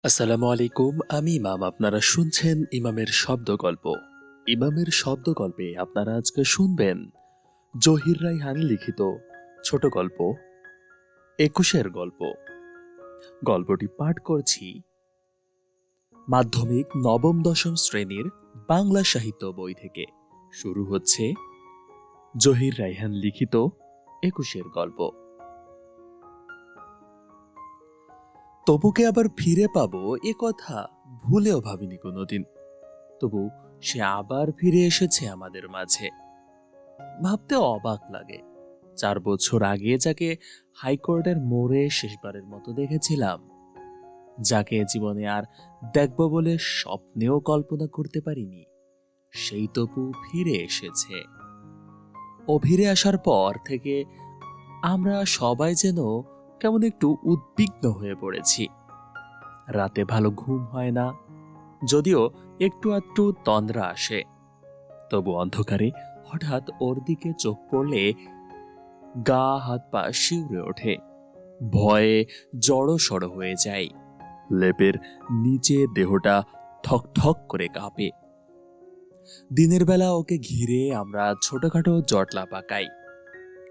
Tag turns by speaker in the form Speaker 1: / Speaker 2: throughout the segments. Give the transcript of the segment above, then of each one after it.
Speaker 1: আসসালামু আলাইকুম। আমি ইমাম। আপনারা শুনছেন ইমামের শব্দ গল্প। ইমামের শব্দ গল্পে আপনারা আজকে শুনবেন জহির রায়হান লিখিত ছোট গল্প একুশের গল্প। গল্পটি পাঠ করছি মাধ্যমিক নবম দশম শ্রেণীর বাংলা সাহিত্য বই থেকে। শুরু হচ্ছে জহির রায়হান লিখিত একুশের গল্প। তবুকে আবার ফিরে পাবো এ কথা ভুলেও ভাবিনি কোনোদিন। তবু সে আবার ফিরে এসেছে আমাদের মাঝে। ভাবতে অবাক লাগে, 4 বছর আগে যাকে হাইকোর্টের মোড়ে শেষবারের মতো দেখেছিলাম, যাকে জীবনে আর দেখব বলে স্বপ্নেও কল্পনা করতে পারিনি, সেই তপু ফিরে এসেছে। ও ফিরে আসার পর থেকে আমরা সবাই যেন কেমন একটু উদ্বিগ্ন হয়ে পড়েছি। রাতে ভালো ঘুম হয় না, যদিও একটু আধটু তন্দ্রা আসে। তবু অন্ধকারে হঠাৎ ওর দিকে চোখ পড়লে গা হাত পা শিউরে ওঠে, ভয়ে জড়সড় হয়ে যায়। লেপের নিচে দেহটা ঠক ঠক করে কাঁপে। দিনের বেলা ওকে ঘিরে আমরা ছোটখাটো জটলা পাকাই।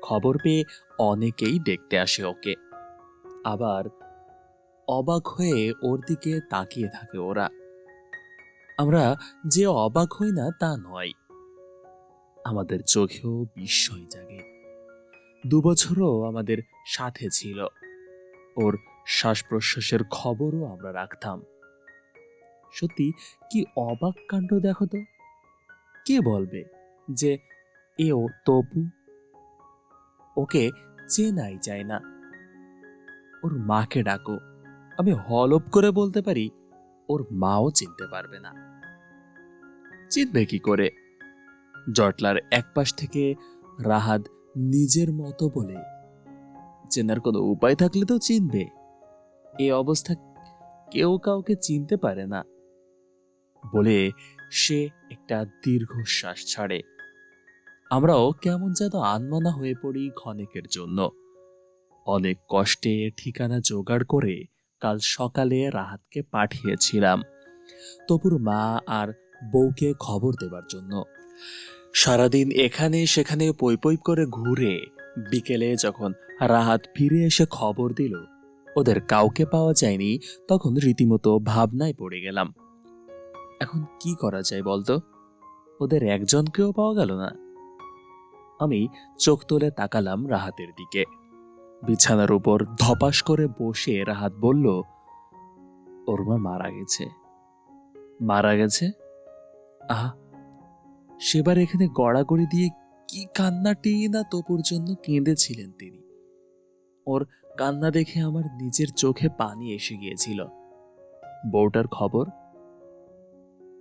Speaker 1: খবর পেয়ে অনেকেই দেখতে আসে ওকে, আবার অবাক হয়ে ওর দিকে তাকিয়ে থাকে ওরা। আমরা যে অবাক হই না তা নয়, আমাদের চোখেও বিস্ময় জাগে। 2 বছরও আমাদের সাথে ছিল, ওর শ্বাস প্রশ্বাসের খবরও আমরা রাখতাম। সত্যি কি অবাক কাণ্ড দেখো তো। কে বলবে যে এও তপু? ওকে চেনাই যায় না। ওর মাকে ডাকো, আমি হলপ করে বলতে পারি ওর মাও চিনতে পারবে না। চিনবে কি করে? জটলার একপাশ থেকে রাহাত নিজের মতো বলে, চেনার কোনো উপায় থাকলে তো চিনবে। এ অবস্থা কেউ কাউকে চিনতে পারে না বলে সে একটা দীর্ঘশ্বাস ছাড়ে। আমরাও কেমন যেন আনমনা হয়ে পড়ি ক্ষণেকের জন্য। অনেক কষ্টে ঠিকানা জোগাড় করে কাল সকালে রাহাতকে পাঠিয়েছিলাম তপুর মা আর বউকে খবর দেবার জন্য। সারাদিন এখানে সেখানে পই পই করে ঘুরে বিকেলে যখন রাহাত ফিরে এসে খবর দিল ওদের কাউকে পাওয়া যায়নি, তখন রীতিমতো ভাবনায় পড়ে গেলাম। এখন কি করা যায় বলতো? ওদের একজনকেও পাওয়া গেল না। আমি চোখ তুলে তাকালাম রাহাতের দিকে। বিছানার উপর ধপাস করে বসে রাহাত বলল, ওর মা মারা গেছে। মারা গেছে? আহা, সেবার এখানে গড়াগড়ি দিয়ে কি কান্নাটি না তপুর জন্য কেঁদেছিলেন তিনি। ওর কান্না দেখে আমার নিজের চোখে পানি এসে গিয়েছিল। বউটার খবর?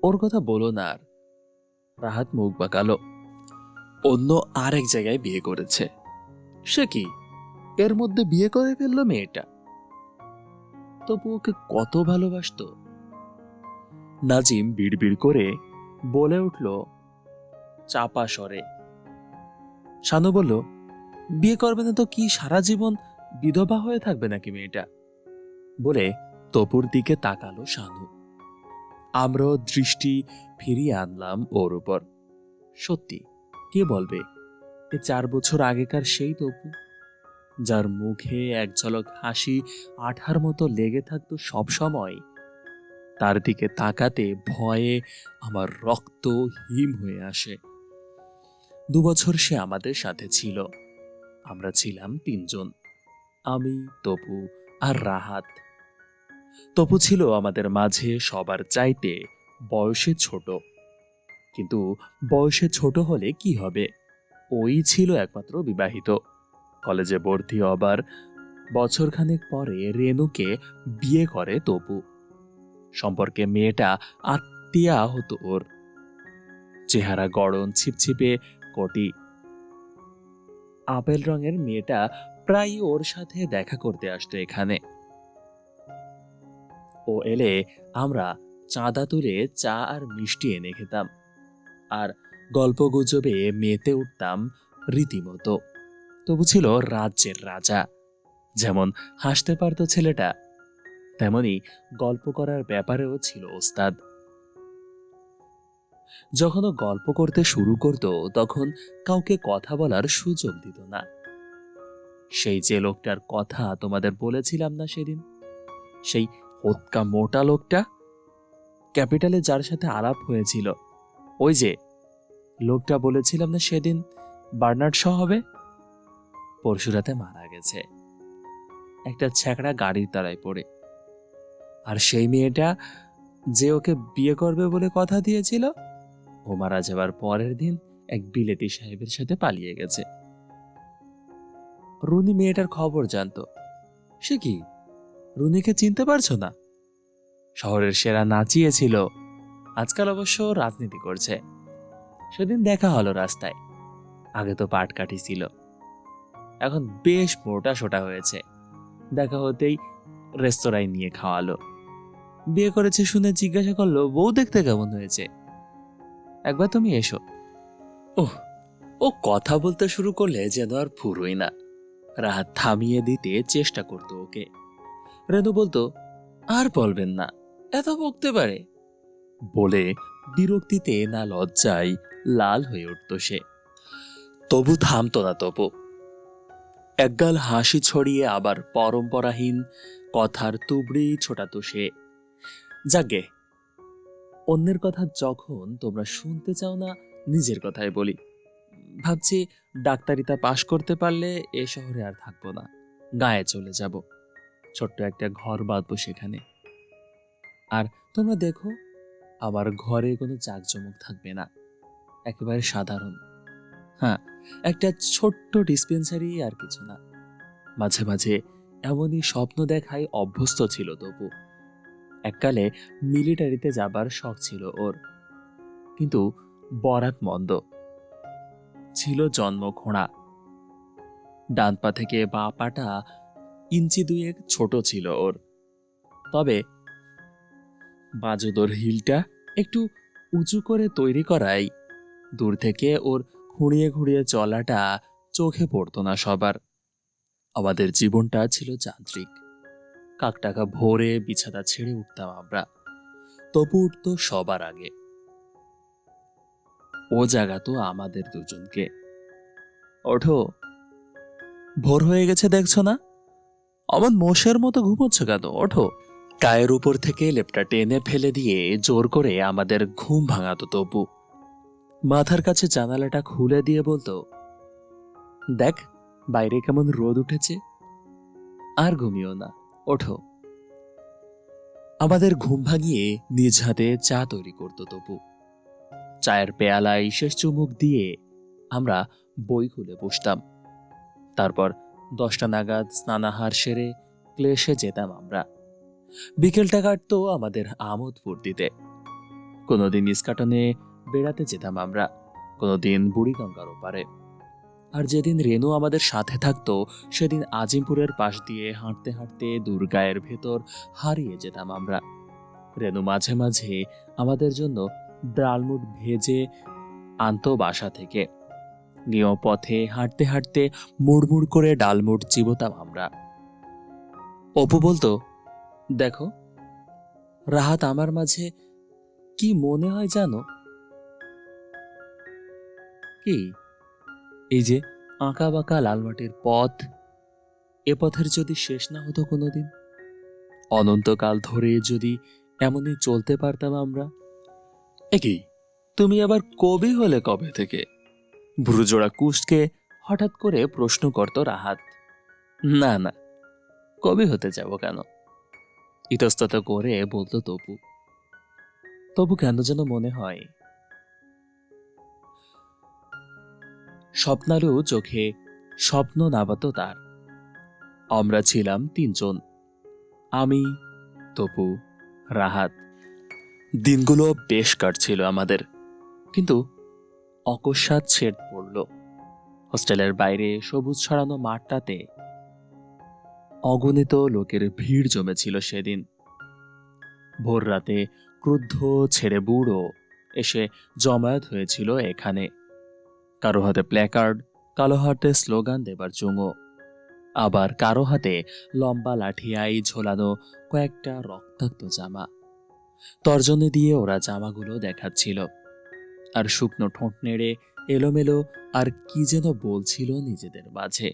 Speaker 1: ওর কথা বলো না আর। রাহাত মুখ বাঁকালো। অন্য আরেক জায়গায় বিয়ে করেছে। সে কি, এর মধ্যে বিয়ে করে ফেললো মেয়েটা? তবু ওকে কত ভালোবাসতো। নাজিম বিড়বিড় করে বলে উঠল চাপা স্বরে। শানু বলল, বিয়ে করবে না তো কি সারা জীবন বিধবা হয়ে থাকবে নাকি মেয়েটা? বলে তপুর দিকে তাকালো শানু। আমরাও দৃষ্টি ফিরিয়ে আনলাম ওর উপর। সত্যি, কে বলবে এ 4 বছর আগেকার সেই তপু, যার মুখে এক ঝলক হাসি আঠার মতো লেগে থাকতো সব সময়। তার দিকে তাকাতে ভয়ে আমার রক্ত হিম হয়ে আসে। 2 বছর সে আমাদের সাথে ছিল। আমরা ছিলাম 3জন, আমি, তপু আর রাহাত। তপু ছিল আমাদের মাঝে সবার চাইতে বয়সে ছোট। কিন্তু বয়সে ছোট হলে কি হবে, ওই ছিল একমাত্র বিবাহিত। কলেজে ভর্তি হবার বছরখানেক পরে রেনুকে বিয়ে করে তপু। সম্পর্কে মেয়েটা আত্মীয়া হতো ওর। চেহারা গড়ন, ছিপছিপে কটি। আপেল রঙের মেয়েটা প্রায় ওর সাথে দেখা করতে আসতো এখানে। ও এলে আমরা চাঁদা তুলে চা আর মিষ্টি এনে খেতাম, আর গল্প গুজবে মেতে উঠতাম রীতিমতো। তবু ছিল রাজ্যের রাজা। যেমন হাসতে পারতো ছেলেটা, তেমনি গল্প করার ব্যাপারেও ছিল ওস্তাদ। যখন ও গল্প করতে শুরু করত তখন কাউকে কথা বলার সুযোগ দিত না। সেই যে লোকটার কথা তোমাদের বলেছিলাম না সেদিন, সেই হোৎকা মোটা লোকটা, ক্যাপিটালে যার সাথে আলাপ হয়েছিল, ওই যে লোকটা বলেছিলাম না সেদিন বার্নার্ড শ হবে, পরশুরাতে মারা গেছে একটা ছ্যাঁকড়া গাড়ির তলায় পড়ে। আর সেই মেয়েটা যে ওকে বিয়ে করবে বলে কথা দিয়েছিল, ও মারা যাবার পরের দিন এক বিলেতি সাহেবের সাথে পালিয়ে গেছে। রুনি মেয়েটার খবর জানতো। সে কি, রুনিকে চিনতে পারছো না? শহরের সেরা নাচিয়ে ছিল, আজকাল অবশ্য রাজনীতি করছে। সেদিন দেখা হলো রাস্তায়। আগে তো পাটকাঠি ছিল, এখন বেশ মোটা সোটা হয়েছে। দেখা হতেই রেস্তোরাঁয় নিয়ে খাওয়ালো। বিয়ে করেছে শুনে জিজ্ঞাসা করলো বউ দেখতে কেমন হয়েছে, একবার তুমি এসো। ওহ, ও কথা বলতে শুরু করলে যেন আর ফুরোই না। রাহাত থামিয়ে দিতে চেষ্টা করতো ওকে। রেনু বলতো, আর বলবেন না, এত বকতে পারে বলে বিরক্তিতে না লজ্জায় লাল হয়ে উঠত সে। তবু থামতো না তবু। একগাল হাসি ছড়িয়ে আবার পরম্পরাহীন কথার তুবড়ি ছোটাতো সে। যাগে, অন্যের কথা যখন তোমরা শুনতে চাও না, নিজের কথাই বলি। ভাবছি ডাক্তারিটা পাশ করতে পারলে এ শহরে আর থাকবো না, গায়ে চলে যাব, ছোট্ট একটা ঘর বাঁধবো সেখানে। আর তোমরা দেখো, আমার ঘরে কোনো জাঁকজমক থাকবে না, একেবারে সাধারণ। হ্যাঁ, একটা ছোট্ট ডিসপেন্সারি, আর কিছু না। মাঝে মাঝে এমনই স্বপ্ন দেখায় অভ্যস্ত ছিল তবু। এককালে মিলিটারিতে যাবার শখ ছিল ওর, কিন্তু বরাত মন্দ ছিল, জন্ম খোঁড়া। ডান পা থেকে বা পাটা ইঞ্চি দুয়েক ছোট ছিল ওর, তবে বাজুদর হিলটা একটু উঁচু করে তৈরি করায় দূর থেকে ওর খুঁড়িয়ে খুঁড়িয়ে চলাটা চোখে পড়তো না সবার। আমাদের জীবনটা ছিল যান্ত্রিক। কাকটাকা ভোরে বিছানা ছেড়ে উঠতাম আমরা, তবু উঠতো সবার আগে। ও জাগাতো আমাদের দুজনকে। ওঠো, ভোর হয়ে গেছে দেখছো না? অমন মোষের মতো ঘুমোচ্ছ কেন? ওঠো। গায়ের উপর থেকে লেপটা টেনে ফেলে দিয়ে জোর করে আমাদের ঘুম ভাঙাতো তবু। মাথার কাছে জানালাটা খুলে দিয়ে বলতো, দেখ বাইরে কেমন রোদ উঠেছে, আর ঘুমিও না, ওঠো। আমাদের ঘুম ভাঙিয়ে নিজ হাতে চা তৈরি করতো তবু। চায়ের পেয়ালায় শেষ চুমুক দিয়ে আমরা বই খুলে বসতাম। তারপর 10টা নাগাদ স্নানাহার সেরে ক্লেশে যেতাম আমরা। বিকেলটা কাটতো আমাদের আমোদ ফুর্তিতে। কোনোদিন ইস্কাটনে বেড়াতে যেতাম আমরা, কোনোদিন বুড়িগঙ্গার ওপারে। আর যেদিন রেনু আমাদের সাথে থাকতো সেদিন আজিমপুরের পাশ দিয়ে হাঁটতে হাঁটতে দুর্গায়ের ভেতর হারিয়ে যেতাম আমরা। রেনু মাঝে মাঝে আমাদের জন্য ডালমুট ভেজে আনতো বাসা থেকে। গিয়েও পথে হাঁটতে হাঁটতে মুড়মুড় করে ডালমুট চিবোতাম আমরা। অপু বলতো, দেখো রাহাত আমার মাঝে কি মনে হয় জানো? কি? এই যে আঁকা বাঁকা লাল মাটির পথ, এ পথের যদি শেষ না হতো কোনোদিন, অনন্তকাল ধরে যদি এমনই চলতে পারতাম আমরা। একই, তুমি আবার কবি হলে কবে থেকে? ভ্রুজোড়া কুষ্টকে হঠাৎ করে প্রশ্ন করত রাহাত। না না, কবি হতে যাব কেন, ইতস্তত করে বলতো তপু। তবু কেন যেন মনে হয় স্বপ্নালু চোখে স্বপ্ন নাবাতো তার। আমরা ছিলাম 3জন, আমি, তপু, রাহাত। দিনগুলো বেশ কাটছিল আমাদের, কিন্তু অকস্মাৎ ছেদ পড়ল। হোস্টেলের বাইরে সবুজ ছড়ানো মাঠটাতে অগণিত লোকের ভিড় জমেছিল সেদিন। ভোর রাতে ক্রুদ্ধ ছেড়ে বুড়ো এসে জমায়েত হয়েছিল এখানে। কারো হাতে প্ল্যাকার্ড, কালো হাতে স্লোগান দেবার জুঙো। আবার কারো হাতে লম্বা লাঠিয়াই ঝোলানো কয়েকটা রক্তাক্ত জামা। তর্জনী দিয়ে ওরা জামাগুলো দেখাচ্ছিল, আর শুকনো ঠোঁট নেড়ে এলোমেলো আর কি যেন বলছিল নিজেদের মাঝে।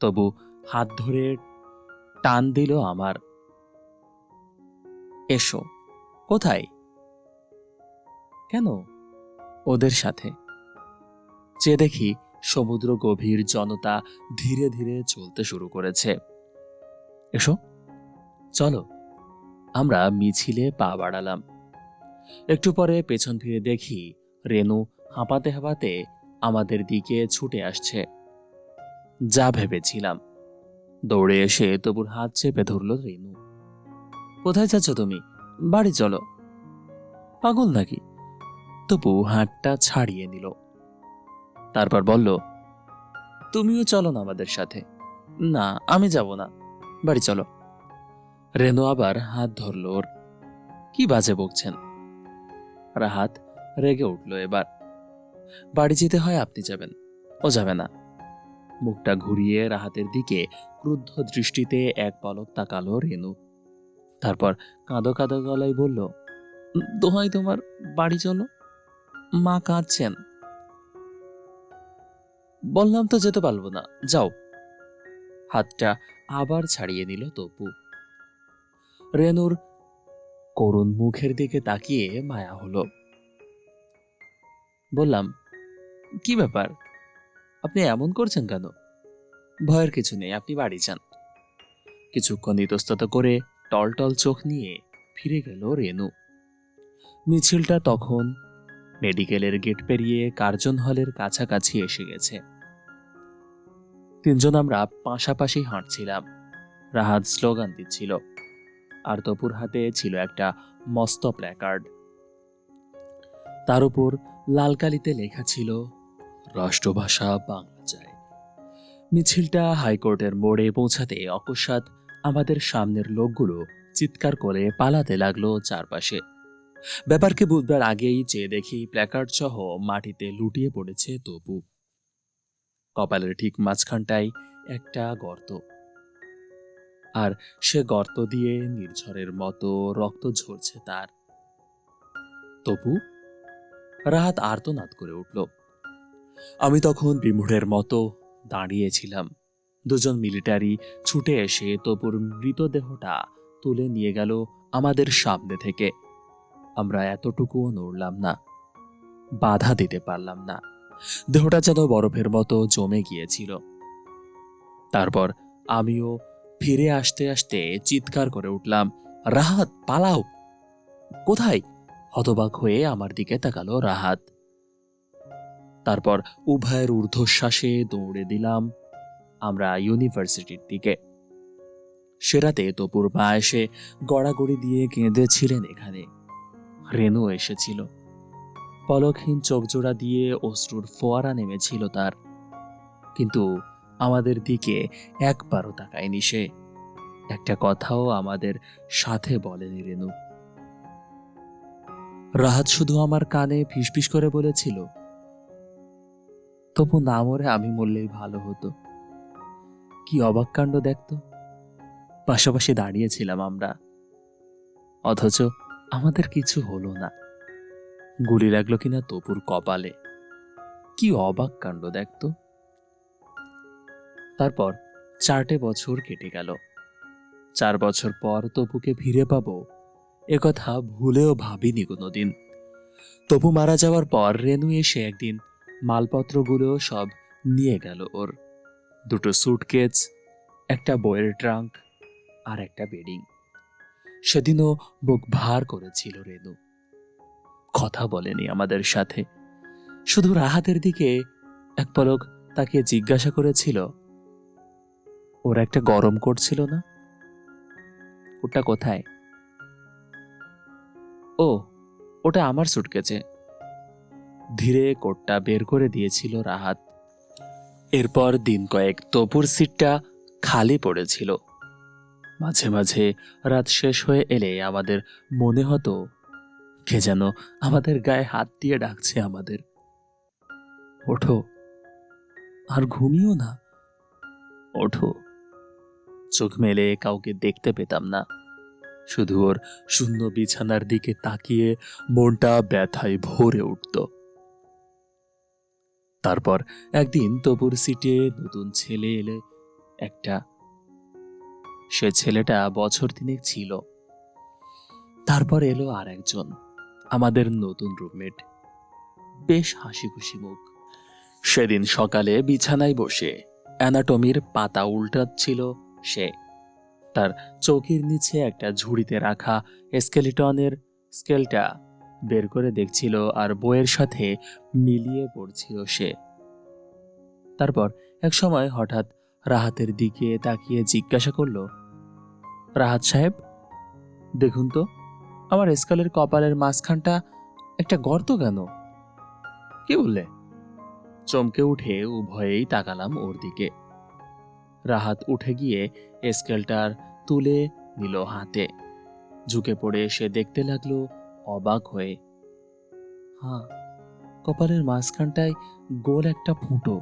Speaker 1: তবু হাত ধরে টান দিল আমার। এসো। কোথায়? কেন? ওদের সাথে। যে দেখি সমুদ্র গভীর জনতা ধীরে ধীরে চলতে শুরু করেছে। এসো, চলো। আমরা মিছিলে পা বাড়ালাম। একটু পরে পেছন ফিরে দেখি রেনু হাঁপাতে হাঁপাতে আমাদের দিকে ছুটে আসছে। যা ভেবেছিলাম। দৌড়ে এসে তবুর হাত চেপে ধরল রেনু। কোথায় যাচ্ছ তুমি? বাড়ি চলো। পাগল নাকি? তবু হাতটা ছাড়িয়ে নিল। তারপর বলল, তুমিও চলো না আমাদের সাথে। না, আমি যাব না, বাড়ি চলো। রেনু আবার হাত ধরল ওর। কি বাজে বকছেন? রাহাত রেগে উঠল এবার। বাড়ি যেতে হয় আপনি যাবেন, ও যাবে না। মুখটা ঘুরিয়ে রাহাতের দিকে ক্রুদ্ধ দৃষ্টিতে এক পলক তাকালো রেনু। তারপর কাঁদো কাঁদো গলায় বলল, দোহাই তোমার, বাড়ি চলো। মা কাঁদছেন। বললাম তো যেতে পারবো না, যাও। হাতটা আবার ছাড়িয়ে নিল তপু। রেনুর করুণ মুখের দিকে তাকিয়ে মায়া হলো। বললাম, কি ব্যাপার, আপনি এমন করছেন কেন? ভয়ের কিছু নেই, আপনি বাড়ি যান। কিছুক্ষণ ইতস্তত করে টলটল চোখ নিয়ে ফিরে গেল রেনু। মিছিলটা তখন মেডিকেলের গেট পেরিয়ে কার্জন হলের কাছাকাছি এসে গেছে। তিনজন আমরা পাশাপাশি হাঁটছিলাম। রাহাত স্লোগান দিচ্ছিল, আর তপুর হাতে ছিল একটা মস্ত প্ল্যাকার্ড। তার উপর লাল কালিতে লেখা ছিল, রাষ্ট্রভাষা বাংলা চাই। মিছিলটা হাইকোর্টের মোড়ে পৌঁছাতে অকস্মাৎ আমাদের সামনের লোকগুলো চিৎকার করে পালাতে লাগলো চারপাশে। ব্যাপারকে বুঝবার আগেই চেয়ে দেখি প্ল্যাকার্ড সহ মাটিতে লুটিয়ে পড়েছে তপু। কপালের ঠিক মাঝখানটায় একটা গর্ত, আর সে গর্ত দিয়ে নির্ঝরের মতো রক্ত ঝরছে তার। তপু? রাহাত আর্তনাদ করে উঠল। আমি তখন বিমূঢ়ের মতো দাঁড়িয়েছিলাম। দুজন মিলিটারি ছুটে এসে তপুর মৃতদেহটা তুলে নিয়ে গেল আমাদের সামনে থেকে। আমরা এতটুকুও নড়লাম না, বাধা দিতে পারলাম না। দেহটা যেন বরফের মতো জমে গিয়েছিল। তারপর আমিও ফিরে আসতে আসতে চিৎকার করে উঠলাম, রাহাত পালাও! কোথায়? হতবাক হয়ে আমার দিকে তাকালো রাহাত। তারপর উভয়ের ঊর্ধ্বশ্বাসে দৌড়ে দিলাম আমরা ইউনিভার্সিটির দিকে। সেরাতে তপুর মা এসে গড়াগড়ি দিয়ে কেঁদেছিলেন এখানে। রেনু এসেছিল। পলকহীন চোখজোড়া দিয়ে অশ্রুর ফোয়ারা নেমেছিল তার, কিন্তু আমাদের দিকে একবারও তাকায়নি সে। একটা কথাও আমাদের সাথে বলেনি রেনু। রাহাত শুধু আমার কানে ফিসফিস করে বলেছিল, তবু না মরে আমি মরলেই ভালো হতো। কি অবাক কাণ্ড দেখতো! পাশাপাশি দাঁড়িয়েছিলাম আমরা, অথচ আমাদের কিছু হলো না। গুলি লাগলো কিনা তপুর কপালে। কি অবাক কাণ্ড দেখতো! তারপর 4টে বছর কেটে গেল। 4 বছর পর তপুকে ফিরে পাবো একথা ভুলেও ভাবিনি কোনোদিন। তপু মারা যাওয়ার পর রেনু এসে একদিন মালপত্রগুলো সব নিয়ে গেল ওর। 2টো সুটকেস, একটা বইয়ের ট্রাঙ্ক আর একটা বেডিং। সেদিনও বুক ভার করেছিল রেনু। কথা বলেনি আমাদের সাথে, শুধু রাহাতের দিকে এক পলক তাকিয়ে জিজ্ঞাসা করেছিল, ওর একটা গরম কোট ছিল না, ওটা কোথায়? ও, ওটা আমার সুটকেসে। ধীরে কোটটা বের করে দিয়েছিল রাহাত। এরপর দিন কয়েক তপুর সিটটা খালি পড়েছিল। মাঝে মাঝে রাত শেষ হয়ে এলে আমাদের মনে হতো কে যেন আমাদের গায়ে হাত দিয়ে ডাকছে আমাদের, ওঠো, আর ঘুমিও না, ওঠো। চোখ মেলে কাউকে দেখতে পেতাম না, শুধু ওর শূন্য বিছানার দিকে তাকিয়ে মনটা ব্যথায় ভরে উঠত। তারপর একদিন তপুর সিটে নতুন ছেলে এলে একটা। সে ছেলেটা বছর তিনেক ছিল। তারপর এলো আর একজন, আমাদের নতুন রুমমেট, বেশ হাসি খুশি মুখ। সেদিন সকালে বিছানায় বসে অ্যানাটমির পাতা উল্টাচ্ছিল সে। তার চৌকির নিচে একটা ঝুড়িতে রাখা স্কেলিটনের স্কেলটা বের করে দেখছিল আর বইয়ের সাথে মিলিয়ে পড়ছিল সে। তারপর এক সময় হঠাৎ রাহাতের দিকে তাকিয়ে জিজ্ঞাসা করলো, রাহাত সাহেব, দেখুন তো, আমার স্কেলের কপালের মাঝখানটা একটা গর্ত কেন? কি বললে? চমকে উঠে উভয়েই তাকালাম ওর দিকে। রাহাত উঠে গিয়ে স্কেলটার তুলে নিল হাতে। ঝুঁকে পড়ে সে দেখতে লাগলো অবাক হয়ে। হ্যাঁ, কপালের মাঝখানটায় গোল একটা ফুটো।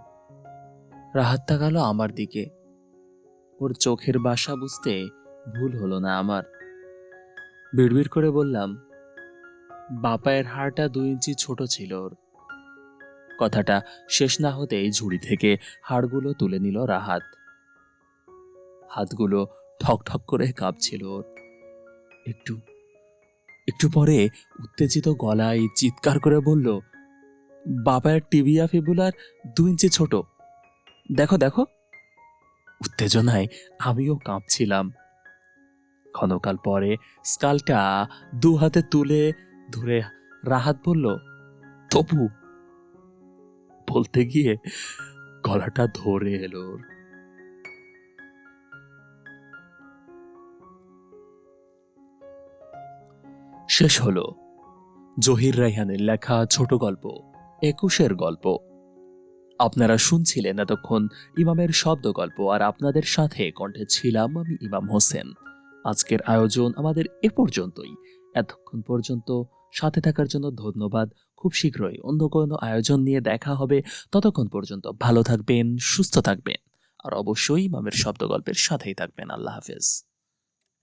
Speaker 1: রাহাত তাকালো আমার দিকে। ওর চোখের বাসা বুঝতে ভুল হলো না আমার। বিড়বিড় করে বললাম, বাপায়ের হাড়টা 2 ইঞ্চি ছোট ছিল ওর। কথাটা শেষ না হতেই ঝুড়ি থেকে হাড়গুলো তুলে নিল রাহাত। হাতগুলো ঠক ঠক করে কাঁপছিল ওর। একটু একটু পরে উত্তেজিত গলায় চিৎকার করে বলল, বাপায়ের টিবিয়া ফিবুলার 2 ইঞ্চি ছোট। দেখো দেখো। উত্তেজনায় আমিও কাঁপছিলাম। ক্ষণকাল পরে স্কালটা 2 হাতে তুলে ধরে রাহাত বলল, তপু। বলতে গিয়ে গলাটা ধরে এলো ওর। শেষ হলো জহির রায়হানের লেখা ছোট গল্প 21-এর গল্প। আপনারা শুনছিলেন এতক্ষণ ইমামের শব্দ গল্প, আর আপনাদের সাথে কণ্ঠে ছিলাম আমি, ইমাম হোসেন। আজকের আয়োজন আমাদের এ পর্যন্তই। এতক্ষণ পর্যন্ত সাথে থাকার জন্য ধন্যবাদ। খুব শীঘ্রই অন্য কোনো আয়োজন নিয়ে দেখা হবে। ততক্ষণ পর্যন্ত ভালো থাকবেন, সুস্থ থাকবেন, আর অবশ্যই ইমামের শব্দ গল্পের সাথেই থাকবেন। আল্লাহ হাফেজ।